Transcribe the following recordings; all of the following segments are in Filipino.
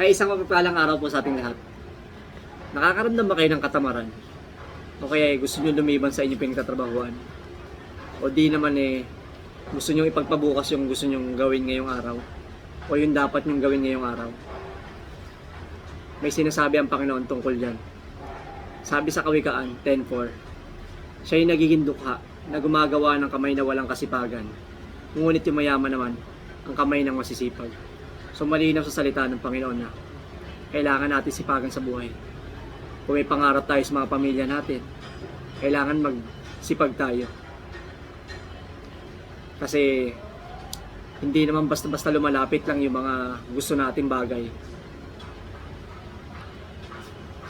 Kaya isang mapagpalang araw po sa ating lahat. Nakakaramdam ba kayo ng katamaran? O kaya gusto nyo lumiban sa inyong pinagtatrabahuan? O di naman gusto nyo ipagpabukas yung gusto nyo gawin ngayong araw? O yung dapat nyo gawin ngayong araw? May sinasabi ang Panginoon tungkol dyan. Sabi sa Kawikaan 10:4, siya'y nagiging dukha na gumagawa ng kamay na walang kasipagan. Ngunit yung mayaman naman, ang kamay ng masisipag. So malinaw sa salita ng Panginoon na kailangan natin sipagan sa buhay. Kung may pangarap tayo sa mga pamilya natin, kailangan magsipag tayo. Kasi hindi naman basta-basta lumalapit lang yung mga gusto nating bagay.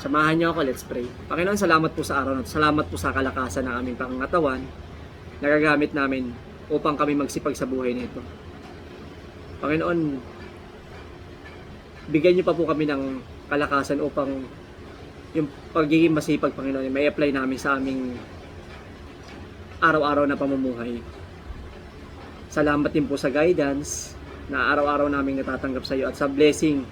Samahan niyo ako, let's pray. Panginoon, salamat po sa araw na ito. Salamat po sa kalakasan ng aming pangangatawan na gagamit namin upang kami magsipag sa buhay nito. Panginoon, bigyan niyo pa po kami ng kalakasan upang yung pagiging masipag, Panginoon, may apply namin sa aming araw-araw na pamumuhay. Salamat din po sa guidance na araw-araw naming natatanggap sa iyo at sa blessing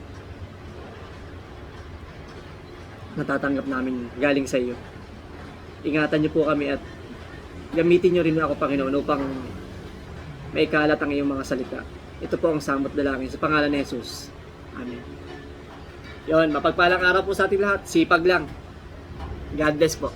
natatanggap namin galing sa iyo. Ingatan niyo po kami at gamitin niyo rin ako, Panginoon, upang maikalat ang iyong mga salita. Ito po ang samot dalangin sa pangalan ni Jesus. Amen. Yon, mapagpalang araw po sa ating lahat. Sipag lang. God bless po.